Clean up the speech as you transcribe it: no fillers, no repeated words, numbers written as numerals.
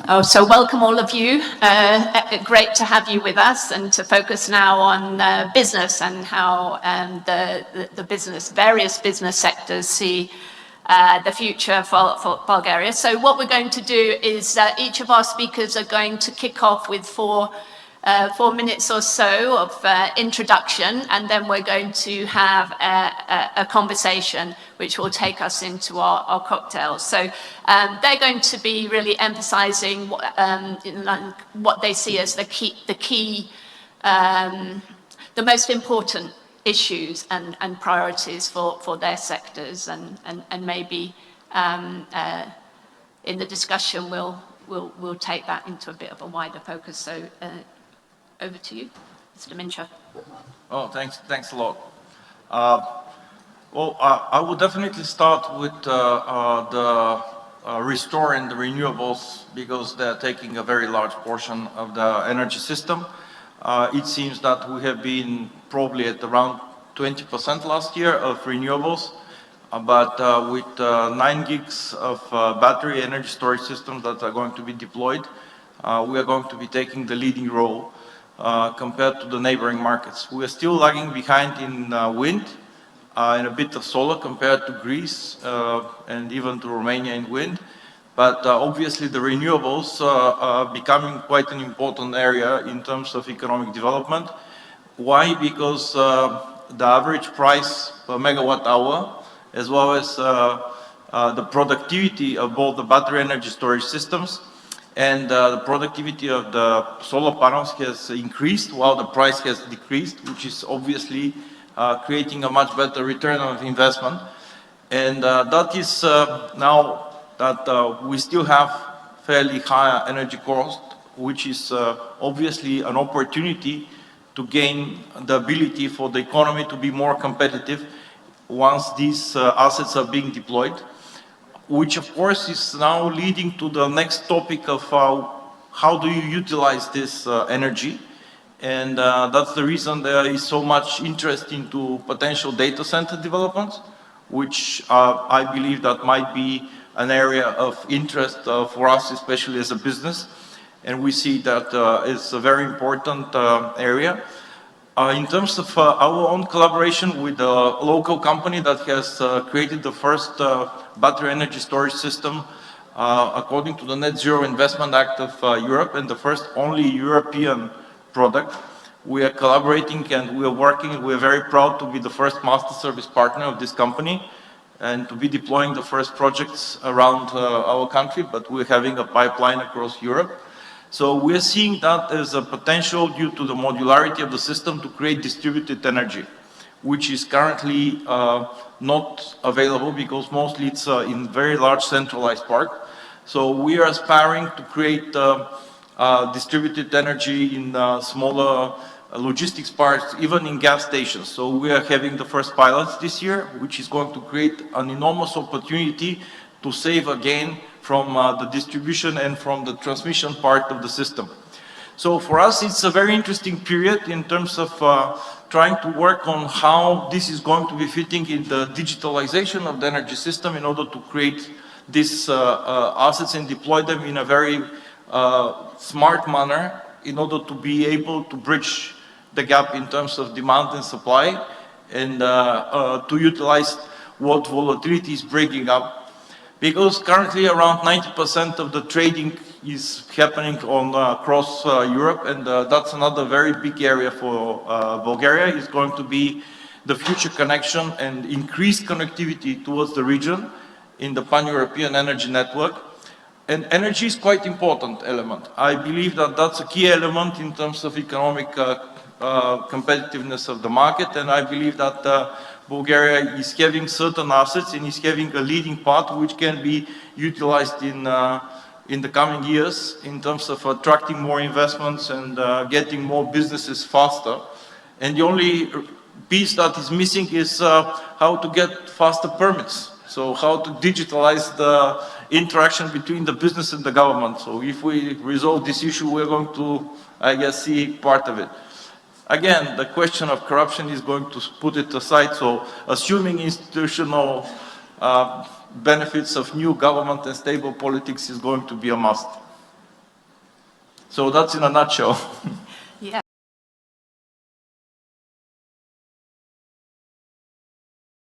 So welcome all of you. Great to have you with us and to focus now on business and how the various business sectors see the future for Bulgaria. So what we're going to do is each of our speakers are going to kick off with 4 minutes or so of introduction, and then we're going to have a conversation which will take us into our cocktails. So they're going to be really emphasizing what they see as the most important issues and priorities for their sectors, and maybe in the discussion we'll take that into a bit of a wider focus. So over to you, Mr. Minchev. Oh, thanks a lot. I would definitely start with the restoring the renewables, because they're taking a very large portion of the energy system. It seems that we have been probably at around 20% last year of renewables, but with 9 gigs of battery energy storage systems that are going to be deployed, we are going to be taking the leading role compared to the neighboring markets. We are still lagging behind in wind and a bit of solar compared to Greece and even to Romania in wind. But obviously the renewables are becoming quite an important area in terms of economic development. Why? Because the average price per megawatt hour, as well as the productivity of both the battery energy storage systems and the productivity of the solar panels has increased while the price has decreased, which is obviously creating a much better return on investment. And that is now that we still have fairly high energy cost, which is obviously an opportunity to gain the ability for the economy to be more competitive once these assets are being deployed, which of course is now leading to the next topic of how do you utilize this energy. And that's the reason there is so much interest into potential data center developments, which I believe that might be an area of interest for us, especially as a business. And we see that it's a very important area. In terms of our own collaboration with a local company that has created the first battery energy storage system according to the Net Zero Investment Act of Europe, and the first only European product, we are collaborating and we are working. We are very proud to be the first master service partner of this company and to be deploying the first projects around our country, but we're having a pipeline across Europe. So we're seeing that as a potential, due to the modularity of the system, to create distributed energy, which is currently not available because mostly it's in very large centralized park. So we are aspiring to create distributed energy in smaller logistics parks, even in gas stations. So we are having the first pilots this year, which is going to create an enormous opportunity to save again from the distribution and from the transmission part of the system. So for us, it's a very interesting period in terms of trying to work on how this is going to be fitting in the digitalization of the energy system in order to create these assets and deploy them in a very smart manner in order to be able to bridge the gap in terms of demand and supply, and to utilize what volatility is bringing up. Because currently around 90% of the trading is happening across Europe, and that's another very big area for Bulgaria. Is going to be the future connection and increased connectivity towards the region in the pan-European energy network. And energy is quite important element. I believe that that's a key element in terms of economic competitiveness of the market, and I believe that Bulgaria is having certain assets and is having a leading part which can be utilized in the coming years in terms of attracting more investments and getting more businesses faster. And the only piece that is missing is how to get faster permits. So how to digitalize the interaction between the business and the government. So if we resolve this issue, we're going to, I guess, see part of it. Again, the question of corruption is going to put it aside. So assuming institutional benefits of new government and stable politics is going to be a must. So that's in a nutshell.